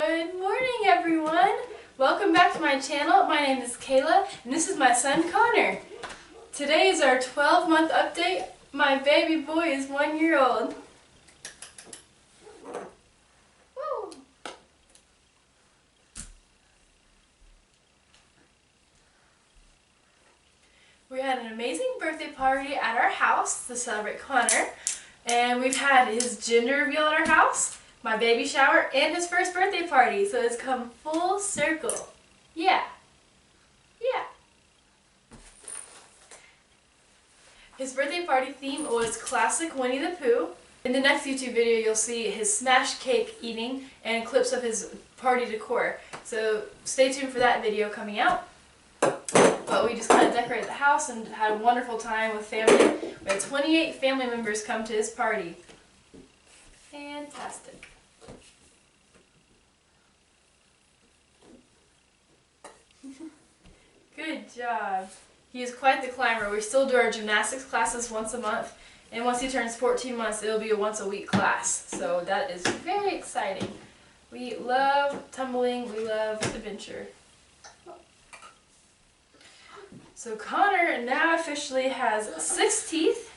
Good morning, everyone. Welcome back to my channel. My name is Kayla, and this is my son Connor. Today is our 12-month update. My baby boy is 1 year old. Woo. We had an amazing birthday party at our house to celebrate Connor, and we've had his gender reveal at our house, my baby shower, and his first birthday party, so it's come full circle. Yeah. His birthday party theme was classic Winnie the Pooh. In the next YouTube video you'll see his smash cake eating and clips of his party decor. So stay tuned for that video coming out. But we just kind of decorated the house and had a wonderful time with family. We had 28 family members come to his party. Fantastic. Good job. He is quite the climber. We still do our gymnastics classes once a month, and once he turns 14 months, it'll be a once-a-week class. So that is very exciting. We love tumbling. We love adventure. So Connor now officially has 6 teeth.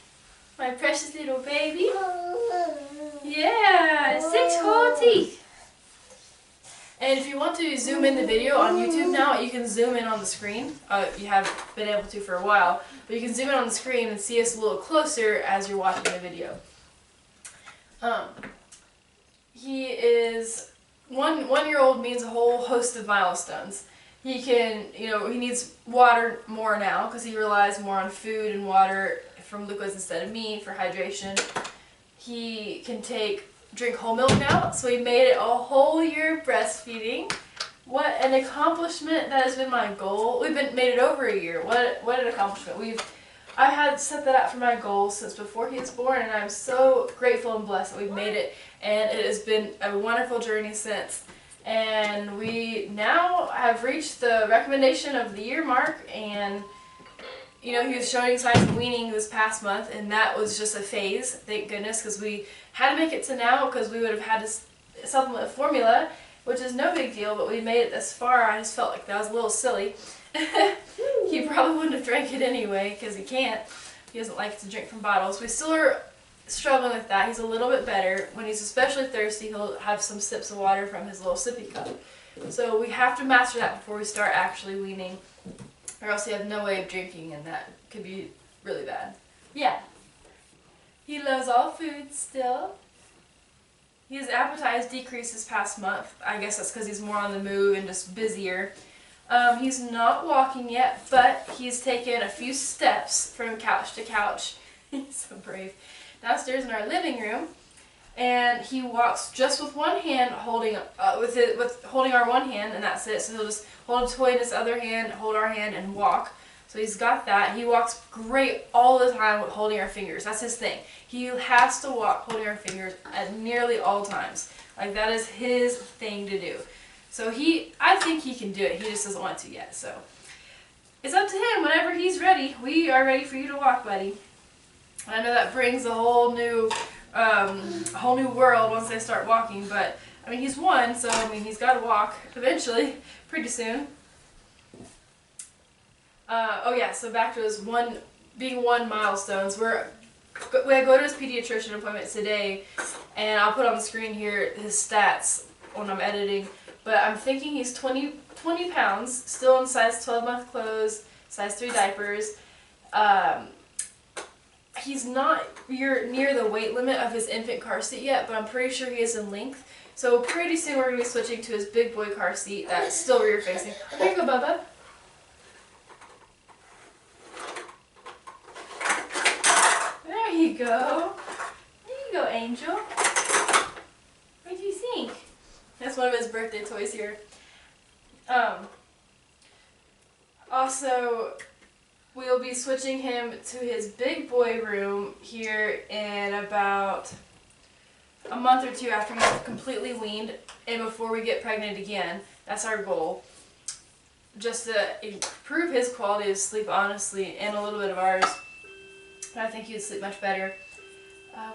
My precious little baby. Yeah, 6 whole teeth. And if you want to zoom in the video on YouTube now, you can zoom in on the screen. You have been able to for a while, but you can zoom in on the screen and see us a little closer as you're watching the video. He is 1 year old means a whole host of milestones. He can, he needs water more now because he relies more on food and water from liquids instead of meat for hydration. He can drink whole milk now, so we made it a whole year breastfeeding. What an accomplishment! That has been my goal. We've made it over a year. What an accomplishment! I had set that out for my goal since before he was born, and I'm so grateful and blessed that we've made it. And it has been a wonderful journey since. And we now have reached the recommendation of the year mark, and he was showing signs of weaning this past month, and that was just a phase, thank goodness, because we had to make it to now because we would have had to supplement with formula, which is no big deal, but we made it this far. I just felt like that was a little silly. He probably wouldn't have drank it anyway because he can't. He doesn't like to drink from bottles. We still are struggling with that. He's a little bit better. When he's especially thirsty, he'll have some sips of water from his little sippy cup. So we have to master that before we start actually weaning, or else he has no way of drinking, and that could be really bad. Yeah. He loves all foods still. His appetite has decreased this past month. I guess that's because he's more on the move and just busier. He's not walking yet, but he's taken a few steps from couch to couch. He's so brave. Downstairs in our living room, and he walks just with one hand, holding our one hand, and that's it. So he'll just hold a toy in his other hand, hold our hand, and walk. So he's got that. He walks great all the time with holding our fingers. That's his thing. He has to walk holding our fingers at nearly all times. Like, that is his thing to do. So I think he can do it. He just doesn't want to yet. So it's up to him. Whenever he's ready, we are ready for you to walk, buddy. I know that brings a whole new world once they start walking, but I mean, he's 1, so I mean, he's got to walk eventually, pretty soon. Oh yeah, so back to his being 1 milestones. We go to his pediatrician appointment today, and I'll put on the screen here his stats when I'm editing. But I'm thinking he's 20 pounds, still in size 12-month clothes, size 3 diapers. He's not near the weight limit of his infant car seat yet, but I'm pretty sure he is in length. So pretty soon we're going to be switching to his big boy car seat that's still rear facing. Here you go, Bubba. There you go. There you go, Angel. What do you think? That's one of his birthday toys here. Also, we'll be switching him to his big boy room here in about a month or 2 after he's completely weaned and before we get pregnant again. That's our goal. Just to improve his quality of sleep, honestly, and a little bit of ours. But I think he'd sleep much better.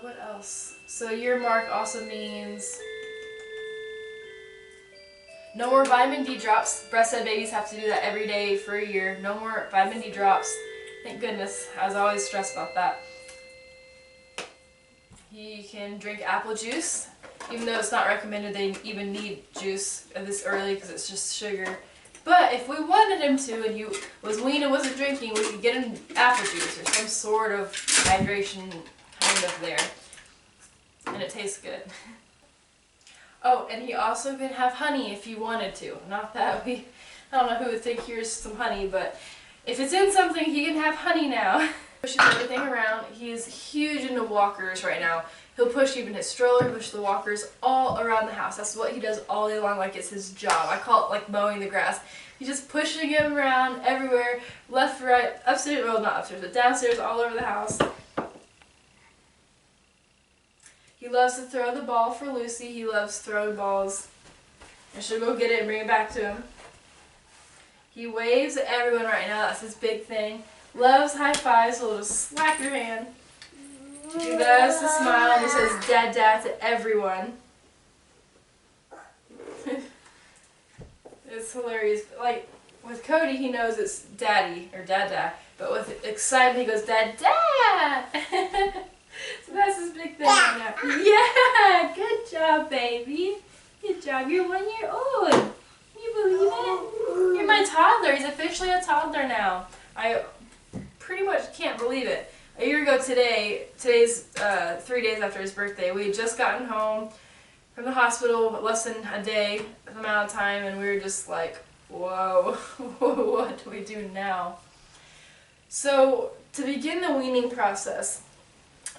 What else? So year mark also means No more vitamin D drops. Breastfed babies have to do that every day for a year. No more vitamin D drops. Thank goodness. I was always stressed about that. He can drink apple juice, even though it's not recommended they even need juice this early because it's just sugar. But if we wanted him to and he was weaned and wasn't drinking, we could get him apple juice or some sort of hydration kind of there. And it tastes good. Oh, and he also can have honey if you wanted to. Not that I don't know who would think here's some honey, but if it's in something, he can have honey now. Pushes everything around. He is huge into walkers right now. He'll push even his stroller, push the walkers all around the house. That's what he does all day long, like it's his job. I call it like mowing the grass. He's just pushing him around everywhere, left, right, upstairs, well not upstairs, but downstairs, all over the house. He loves to throw the ball for Lucy. He loves throwing balls. And she'll go get it and bring it back to him. He waves at everyone right now. That's his big thing. Loves high fives, so he'll just slap your hand. He loves to smile and he says dad dad to everyone. It's hilarious. Like with Cody, he knows it's daddy or dad dad. But with excitement, he goes dad dad. So that's his big thing right now. Yeah, good job, baby. Good job. You're 1 year old. You believe it? You're my toddler. He's officially a toddler now. I pretty much can't believe it. A year ago today's 3 days after his birthday, we had just gotten home from the hospital, less than a day amount of time, and we were just like, whoa, what do we do now? So to begin the weaning process,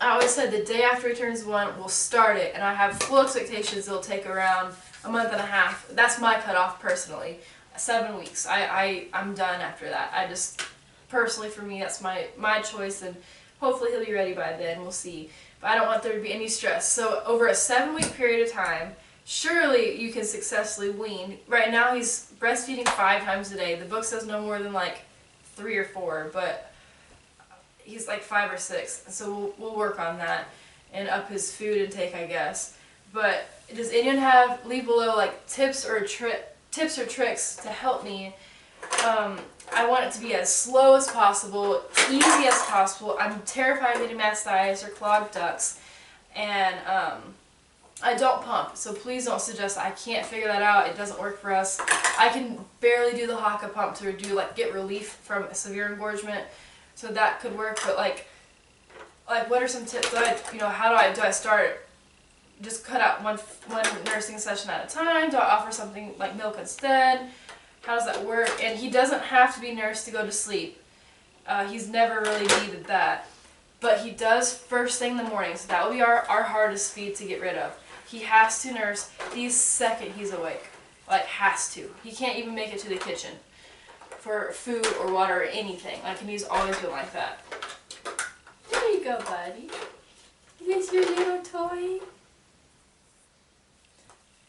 I always said the day after he turns 1, we'll start it, and I have full expectations it'll take around a month and a half. That's my cutoff personally. 7 weeks. I'm done after that. I just, personally for me, that's my choice, and hopefully he'll be ready by then. We'll see. But I don't want there to be any stress. So over a 7-week period of time, surely you can successfully wean. Right now he's breastfeeding 5 times a day. The book says no more than like 3 or 4, but he's like 5 or 6, so we'll work on that and up his food intake, I guess. But does anyone leave below like tips or tricks to help me? I want it to be as slow as possible, easy as possible. I'm terrified of getting mastitis or clogged ducts, and I don't pump, so please don't suggest I can't figure that out. It doesn't work for us. I can barely do the Haka pump to get relief from severe engorgement. So that could work, but like what are some tips? Do I start, just cut out one nursing session at a time? Do I offer something like milk instead? How does that work? And he doesn't have to be nursed to go to sleep. He's never really needed that. But he does first thing in the morning, so that will be our hardest feed to get rid of. He has to nurse the second he's awake. Like, has to. He can't even make it to the kitchen for food or water or anything. Like, and he's always been like that. There you go, buddy. Is this your little toy?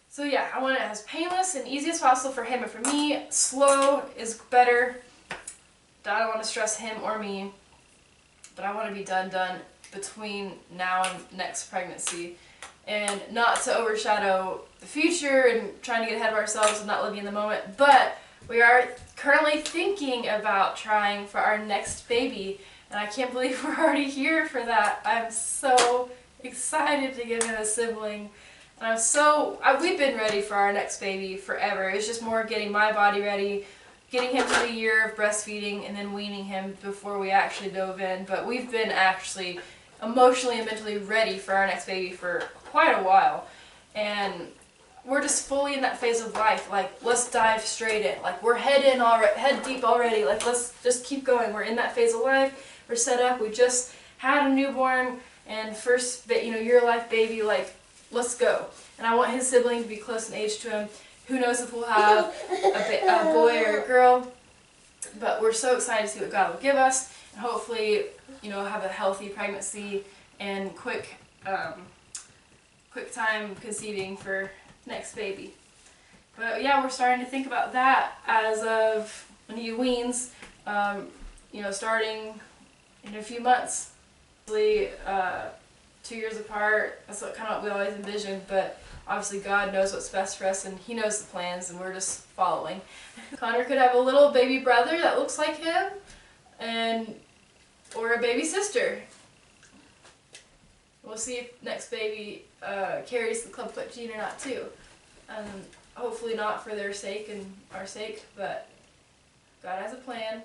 So yeah, I want it as painless and easy as possible for him and for me. Slow is better. I don't want to stress him or me, but I want to be done between now and next pregnancy, and not to overshadow the future and trying to get ahead of ourselves and not living in the moment. But we are currently thinking about trying for our next baby, and I can't believe we're already here for that. I'm so excited to give him a sibling. And we've been ready for our next baby forever. It's just more getting my body ready, getting him to the year of breastfeeding, and then weaning him before we actually dove in. But we've been actually emotionally and mentally ready for our next baby for quite a while. And we're just fully in that phase of life. Like, let's dive straight in. Like, we're head deep already. Like, let's just keep going. We're in that phase of life. We're set up. We just had a newborn and first, year of life baby. Like, let's go. And I want his sibling to be close in age to him. Who knows if we'll have a boy or a girl. But we're so excited to see what God will give us. And hopefully, have a healthy pregnancy and quick time conceiving for next baby. But yeah, we're starting to think about that as of when he weans, starting in a few months. 2 years apart. That's what kind of what we always envisioned, but obviously God knows what's best for us, and He knows the plans, and we're just following. Connor could have a little baby brother that looks like him, or a baby sister. We'll see if next baby carries the club foot gene or not too. Hopefully not for their sake and our sake, but God has a plan.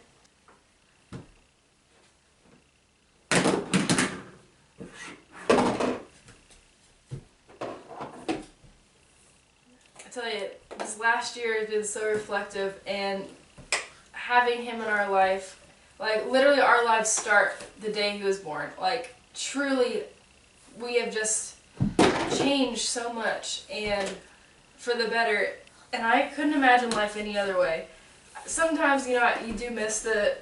I tell you, this last year has been so reflective, and having him in our life, like literally our lives start the day he was born. Like truly, we have just changed so much, and for the better, and I couldn't imagine life any other way. Sometimes, you know, you do miss the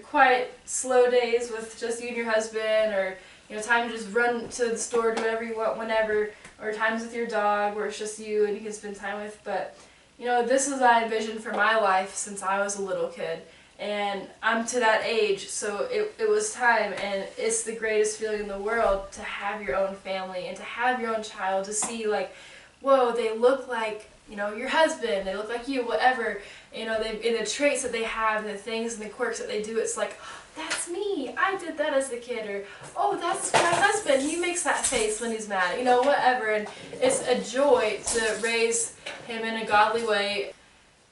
quiet, slow days with just you and your husband, or, you know, time to just run to the store, do whatever you want, whenever, or times with your dog where it's just you and you can spend time with. But, you know, this is what I envisioned for my life since I was a little kid, and I'm to that age, so it was time, and it's the greatest feeling in the world to have your own family and to have your own child, to see like, whoa, they look like, you know, your husband, they look like you, whatever, you know, in the traits that they have, and the things and the quirks that they do, it's like, oh, that's me, I did that as a kid, or, oh, that's my husband, he makes that face when he's mad, you know, whatever, and it's a joy to raise him in a godly way,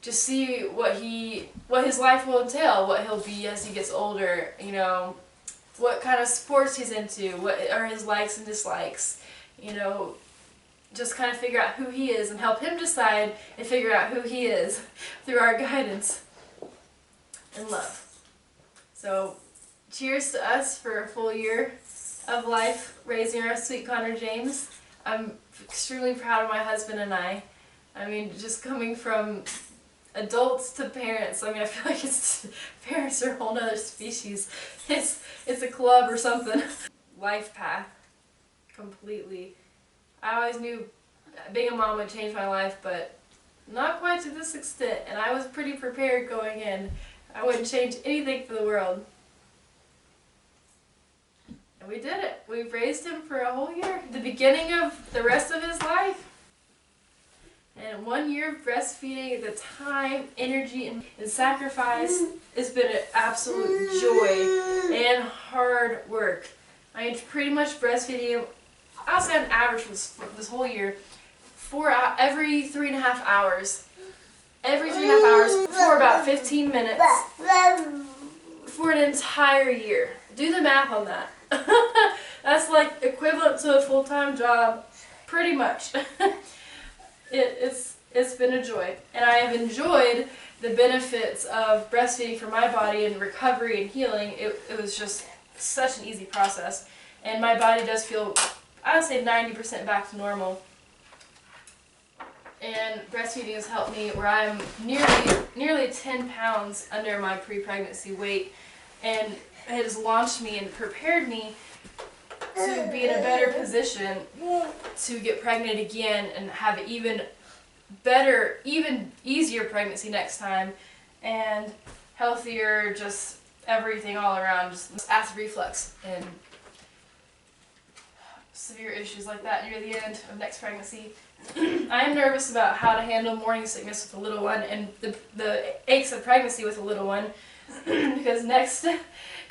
to see what his life will entail, what he'll be as he gets older, you know, what kind of sports he's into, what are his likes and dislikes, you know, just kind of figure out who he is and help him decide and figure out who he is through our guidance and love. So, cheers to us for a full year of life raising our sweet Connor James. I'm extremely proud of my husband and I. I mean, just coming from adults to parents, I mean, I feel like parents are a whole nother species. It's a club or something. Life path, completely. I always knew being a mom would change my life, but not quite to this extent, and I was pretty prepared going in. I wouldn't change anything for the world. And we did it. We've raised him for a whole year, the beginning of the rest of his life. And 1 year of breastfeeding, the time, energy, and sacrifice has been an absolute joy and hard work. I mean, pretty much breastfeeding him, I'll say on average for this whole year, every 3.5 hours. Every 3.5 hours for about 15 minutes for an entire year. Do the math on that. That's like equivalent to a full-time job, pretty much. It's been a joy, and I have enjoyed the benefits of breastfeeding for my body and recovery and healing. It was just such an easy process, and my body does feel, I would say, 90% back to normal. And breastfeeding has helped me where I'm nearly 10 pounds under my pre-pregnancy weight, and it has launched me and prepared me to be in a better position to get pregnant again and have an even better, even easier pregnancy next time, and healthier, just everything all around, just acid reflux and severe issues like that near the end of next pregnancy. I am nervous about how to handle morning sickness with a little one and the aches of pregnancy with a little one, because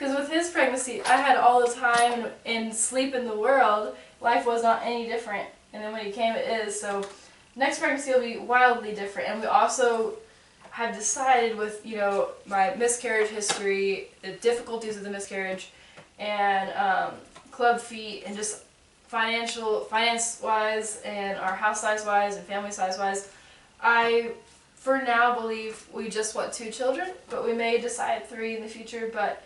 with his pregnancy, I had all the time and sleep in the world. Life was not any different, and then when he came, it is. So next pregnancy will be wildly different, and we also have decided with, you know, my miscarriage history, the difficulties of the miscarriage, and club feet, and just finance-wise, and our house size-wise, and family size-wise, I, for now, believe we just want 2 children, but we may decide 3 in the future, but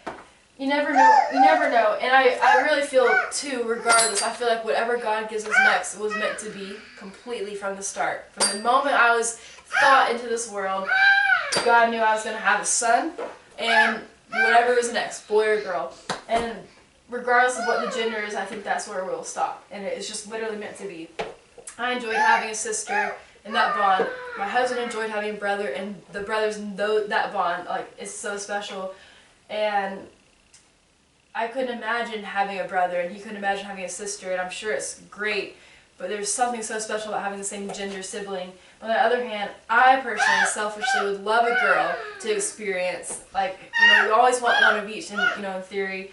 you never know, and I really feel, too, regardless, I feel like whatever God gives us next was meant to be completely from the start. From the moment I was thought into this world, God knew I was going to have a son, and whatever was next, boy or girl. And regardless of what the gender is, I think that's where we'll stop, and it's just literally meant to be. I enjoyed having a sister and that bond. My husband enjoyed having a brother, and the brothers and that bond, like, it's so special. And I couldn't imagine having a brother, and he couldn't imagine having a sister, and I'm sure it's great, but there's something so special about having the same gender sibling. On the other hand, I personally, selfishly, would love a girl to experience, like, you always want one of each, in theory.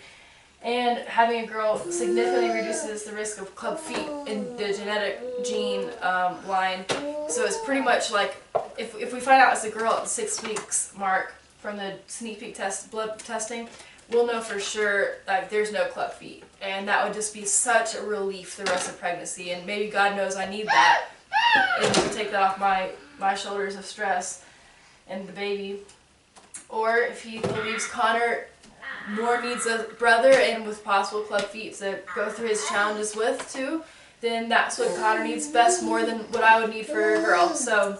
And having a girl significantly reduces the risk of club feet in the genetic gene line. So it's pretty much like, if we find out it's a girl at the 6 weeks mark from the sneak peek blood testing, we'll know for sure that there's no club feet. And that would just be such a relief the rest of pregnancy. And maybe God knows I need that, and to take that off my shoulders of stress and the baby. Or if he believes Connor more needs a brother, and with possible club feet to go through his challenges with too, then that's what Connor needs best, more than what I would need for a girl. So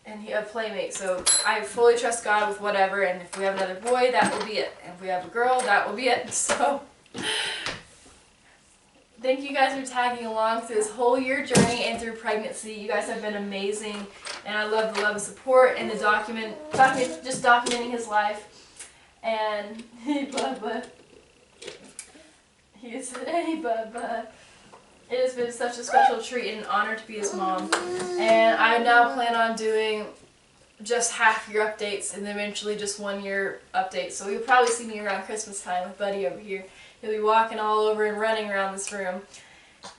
and he a playmate. So I fully trust God with whatever, and if we have another boy, that will be it. And if we have a girl, that will be it. So thank you guys for tagging along through this whole year journey and through pregnancy. You guys have been amazing, and I love the love and support and the just documenting his life. And hey Bubba, he said, hey Bubba. It has been such a special treat and an honor to be his mom. And I now plan on doing just half-year updates and then eventually just 1 year updates. So you'll probably see me around Christmas time with Buddy over here. He'll be walking all over and running around this room.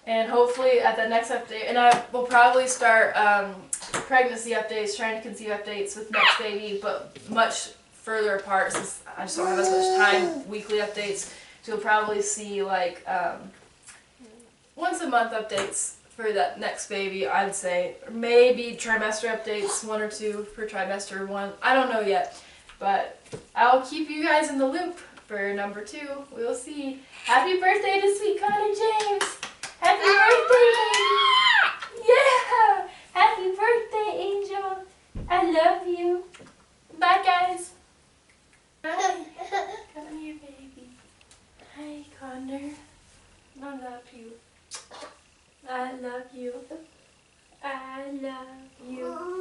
And hopefully at the next update, and I will probably start pregnancy updates, trying to conceive updates with next baby, but much further apart since I just don't have as much time, weekly updates. So you'll probably see like once a month updates for that next baby, I'd say. Maybe trimester updates, 1 or 2 per trimester, 1. I don't know yet. But I'll keep you guys in the loop for number 2. We'll see. Happy birthday to sweet Connor James! Happy birthday, baby! Yeah! Happy birthday, Angel! I love you. Bye, guys. Hi. Come here, baby. Hi, Connor. I love you. I love you. I love you.